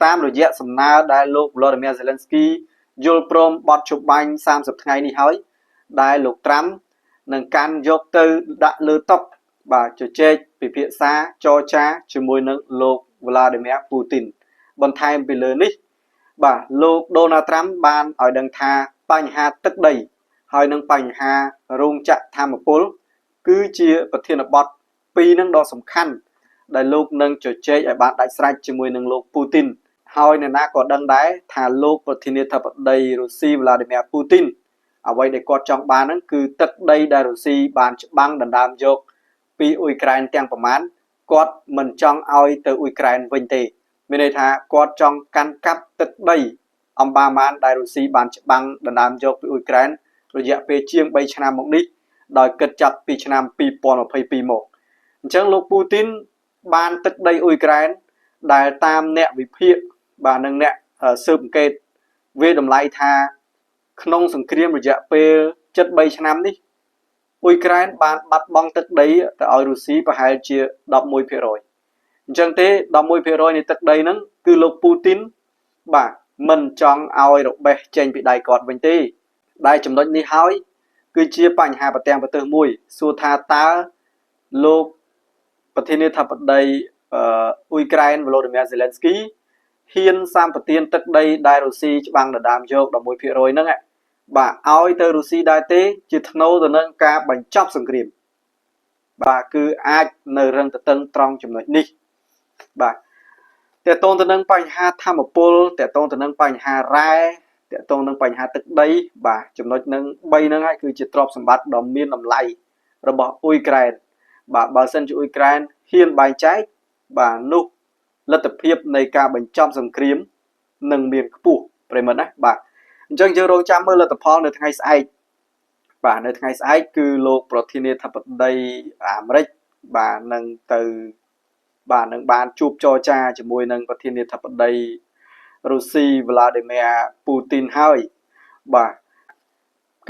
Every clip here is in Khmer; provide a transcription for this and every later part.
តាមរយៈសំណើដែលលោក Volodymyr Zelensky យល់ព្រមបត់ជបាញ់30ថ្ងៃនេះហើយដែលលោកត្រាំនឹងកាន់យកទៅដាក់លើតុបាទជជែកពិភាក្សាចរចាជាមួយនឹងលោក Vladimir Putin បន្ថែមពីលើនេះបាទលោក Donald Trump បានឲ្យដឹងថាបញ្ហាទឹកដីហើយនឹងបញ្ហារោងចក្រធម្មពលគឺជាប្រធានបទពីរនឹងដ៏សំខាន់ដែលលោកនឹងជជែកឲ្យបានដាច់ស្រេចជាមួយនឹងលោក Putin ហើយអ្នកណាក៏ដឹងដែរថាលោកប្រធានាធិបតីរុស្ស៊ី Vladimir Putin អ្វីដែលគាត់ចង់បានហ្នឹងគឺទឹកដីដែលរុស្ស៊ីបានច្បាំងដណ្ដើមយកពីអ៊ុយក្រែនទាំងប្រមាណគាត់មិនចង់ឲ្យទៅអ៊ុយក្រែនវិញទេមានន័យថាគាត់ចង់កាន់កាប់ទឹកដីអំបាម៉ានដែលរុស្ស៊ីបានច្បាំងដណ្ដើមយកពីអ៊ុយក្រែនរយៈពេលជាង3ឆ្នាំមកនេះដោយគិតចាប់ពីឆ្នាំ2022មកអញ្ចឹងលោក Putin បានទឹកដីអ៊ុយក្រែនដែលតាមអ្នកវិភាគបាទនិងអ្នកស៊ើបអង្កេតវាតម្លៃថាក្នុងសង្គ្រាមរយៈពេល73ឆ្នាំនេះអ៊ុយក្រែនបានបាត់បង់ទឹកដីទៅឲ្យរុស្ស៊ីប្រហែលជា11%អញ្ចឹងទេ11%នៃទឹកដីហ្នឹងគឺលោក Putin បាទមិនចង់ឲ្យរបេះចេញពីដៃគាត់វិញទេដែលចំណុចនេះហើយគឺជាបញ្ហាប្រទាំងប្រទើសមួយសួរថាតើលោកប្រធានាធិបតីអ៊ុយក្រែន Volodymyr Zelensky ហ៊ានសម្បទានទឹកដីដែលរុស្ស៊ីច្បាំងដណ្ដើមយក11%ហ្នឹងបាទឲ្យទៅរុស្ស៊ីដែរទេជាថ្នូរទៅនឹងការបញ្ចប់សង្គ្រាមបាទគឺអាចនៅរឹងទទឹងត្រង់ចំណុចនេះបាទតើតងទៅនឹងបញ្ហាធម្មពលតើតងទៅនឹងបញ្ហារ៉ែតើតងនឹងបញ្ហាទឹកដីបាទចំណុចនឹង3ហ្នឹងហើយគឺជាទ្រព្យសម្បត្តិដ៏មានតម្លៃរបស់អ៊ុយក្រែនបាទបើសិនជាអ៊ុយក្រែនហ៊ានបែងចែកបាទនោះលទ្ធភាពនៃការបញ្ចប់សង្គ្រាមនឹងមានខ្ពស់ប្រិមត្តណាបាទអញ្ចឹងយើងរងចាំមើលលទ្ធផលនៅថ្ងៃស្អែកបាទនៅថ្ងៃស្អែកគឺលោកប្រធានាធិបតីអាមេរិកបាទនឹងទៅបាទនឹងបានជួបចរចាជាមួយនឹងប្រធានាធិបតីរុស្ស៊ី Vladimir Putin ហើយបាទ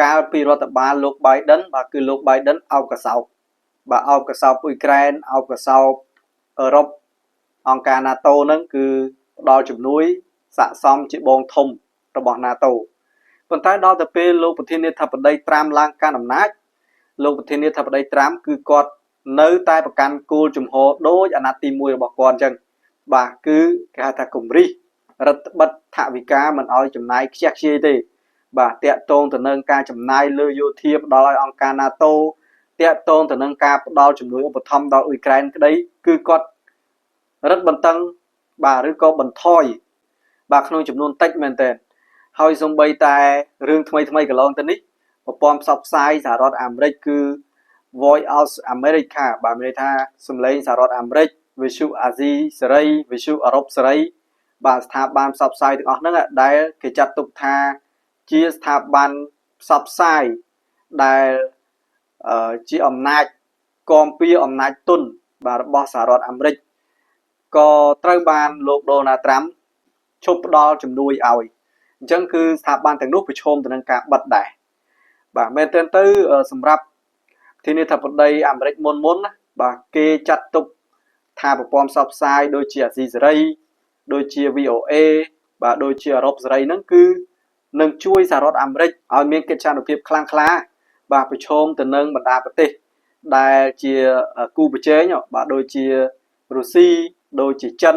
កាលពីរដ្ឋបាលលោក Biden បាទគឺលោក Biden អោបកសោបបាទអោបកសោបអ៊ុយក្រែនអោបកសោបអឺរ៉ុបអង្គការ NATO ហ្នឹងគឺផ្ដល់ជំនួយស័ក្តិសមជាបងធំរបស់ NATO ប៉ុន្តែដល់ទៅពេលលោកប្រធានាធិបតីត្រាំឡើងកាន់អំណាចលោកប្រធានាធិបតីត្រាំគឺគាត់នៅតែប្រកាន់គោលជំហរដូចអាណត្តិទី1របស់គាត់អញ្ចឹងបាទគឺគេហៅថាគម្រិះរដ្ឋបិទថវិកាមិនឲ្យចំណាយខ្ជះខ្ជាយទេបាទតាក់ទងទៅនឹងការចំណាយលើយោធាផ្ដល់ឲ្យអង្គការ NATO តាក់ទងទៅនឹងការផ្ដល់ជំនួយឧបត្ថម្ភដល់អ៊ុយក្រែនក្តីគឺគាត់រឹតបន្តឹងបាទឬក៏បន្ថយបាទក្នុងចំនួនតិចមែនទែនហើយសូម្បីតែរឿងថ្មីកន្លងទៅនេះប្រព័ន្ធផ្សព្វផ្សាយសហរដ្ឋអាមេរិកគឺ Voice of America បាទមានន័យថាសម្លេងសហរដ្ឋអាមេរិក Visu Asia សេរី Visu អឺរ៉ុបសេរីបាទស្ថាប័នផ្សព្វផ្សាយទាំងអស់ហ្នឹងដែលគេចាត់ទុកថាជាស្ថាប័នផ្សព្វផ្សាយដែលជាអំណាចគាំពៀអំណាចទុនបាទរបស់សហរដ្ឋអាមេរិកក៏ត្រូវបានលោក Donald Trump ឈប់ផ្ដល់ជំនួយឲ្យអញ្ចឹងគឺស្ថាប័នទាំងនោះប្រឈមទៅនឹងការបិទដែរបាទមែនទែនទៅសម្រាប់ប្រធានាធិបតីអាមេរិកមុនណាបាទគេចាត់ទុកថាប្រព័ន្ធផ្សព្វផ្សាយដូចជាអាស៊ីសេរីដូចជា VOA បាទដូចជាអឺរ៉ុបសេរីហ្នឹងគឺនឹងជួយសហរដ្ឋអាមេរិកឲ្យមានកិច្ចការភាពខ្លាំងក្លាបាទប្រឈមទៅនឹងបណ្ដាប្រទេសដែលជាគូប្រជែងបាទដូចជារុស្ស៊ីដូចជាចិន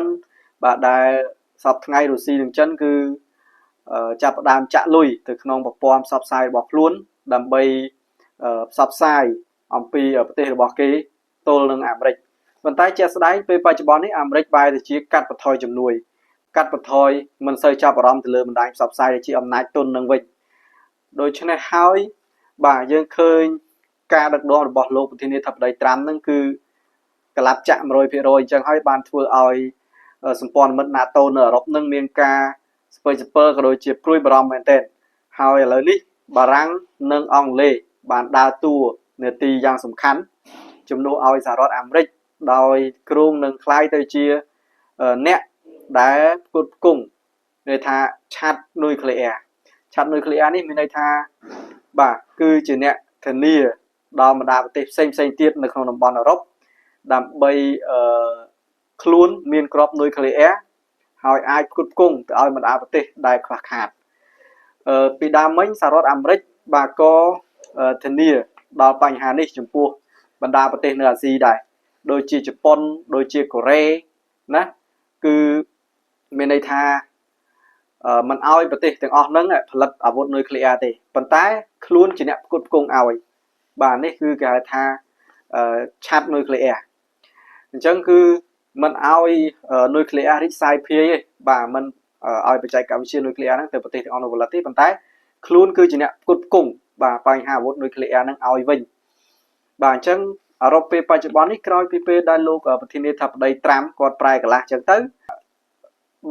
បាទដែលសពថ្ងៃរុស្ស៊ីនិងចិនគឺចាប់ផ្ដើមចាក់លុយទៅក្នុងប្រព័ន្ធផ្សព្វផ្សាយរបស់ខ្លួនដើម្បីផ្សព្វផ្សាយអំពីប្រទេសរបស់គេទល់នឹងអាមេរិកប៉ុន្តែជាក់ស្ដែងពេលបច្ចុប្បន្ននេះអាមេរិកបែរទៅជាកាត់បន្ថយជំនួយកាត់បន្ថយមិនសូវចាប់អារម្មណ៍ទៅលើបណ្ដាញផ្សព្វផ្សាយដែលជាអំណាចទុននឹងវិញដូច្នេះហើយបាទយើងឃើញការដឹកនាំរបស់លោកប្រធានាធិបតីត្រាំនឹងគឺកលាប់ចាក់ 100% អញ្ចឹងហើយបានធ្វើឲ្យសម្ព័ន្ធមិត្ត NATO នៅអឺរ៉ុបនឹងមានការស្ពើស្ពើក៏ដូចជាព្រួយបារម្ភមែនទែនហើយឥឡូវនេះបារាំងនិងអង់គ្លេសបានដើរតួនាទីយ៉ាងសំខាន់ជំនួសឲ្យសហរដ្ឋអាមេរិកដោយគ្រោងនឹងក្លាយទៅជាអ្នកដែលផ្គត់ផ្គង់ន័យថាឆាត់នុយក្លេអ៊ែរនេះមានន័យថាបាទគឺជាអ្នកធានាដល់បណ្ដាប្រទេសផ្សេងទៀតនៅក្នុងតំបន់អឺរ៉ុបដើម្បីខ្លួនមានគ្រាប់នុយក្លេអ៊ែរ ហើយអាចផ្គត់ផ្គង់ទៅឲ្យបណ្ដាប្រទេសដែលខ្វះខាតពីដើមមិញសហរដ្ឋអាមេរិកបាទក៏ធានាដល់បញ្ហានេះចំពោះបណ្ដាប្រទេសនៅអាស៊ីដែរដូចជាជប៉ុនដូចជាកូរ៉េណាគឺមានន័យថាមិនឲ្យប្រទេសទាំងអស់ហ្នឹងផលិតអាវុធនុយក្លេអ៊ែរទេប៉ុន្តែខ្លួនជាអ្នកផ្គត់ផ្គង់ឲ្យបាទនេះគឺគេហៅថាឆាត់នុយក្លេអ៊ែរអញ្ចឹងគឺមិនឲ្យនុយក្លេអ៊ែររីកសាយភាយទេបាទមិនឲ្យបច្ចេកវិទ្យានុយក្លេអ៊ែរហ្នឹងទៅប្រទេសទាំងអស់នោះផលិតទេប៉ុន្តែខ្លួនគឺជាអ្នកផ្គត់ផ្គង់បាទបញ្ហាអាវុធនុយក្លេអ៊ែរហ្នឹងឲ្យវិញបាទអញ្ចឹងអឺរ៉ុបពេលបច្ចុប្បន្ននេះក្រោយពីពេលដែលលោកប្រធានាធិបតីត្រាំគាត់ប្រែកន្លះអញ្ចឹងទៅ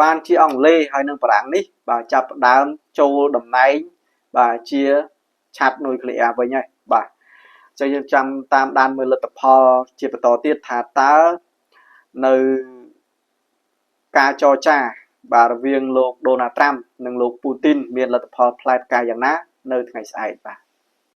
បានជាអង់គ្លេសហើយនឹងបារាំងនេះបាទចាប់ផ្ដើមចូលតំណែងបាទជាឆាត់នុយក្លេអ៊ែរវិញហើយបាទចឹងយើងចាំតាមដានមើលលទ្ធផលជាបន្តទៀតថាតើនៅការចរចាបាទរវាងលោកដូណាល់ត្រាំនិងលោកពូទីនមានលទ្ធផលផ្លែផ្កាយ៉ាងណានៅថ្ងៃស្អែកបាទ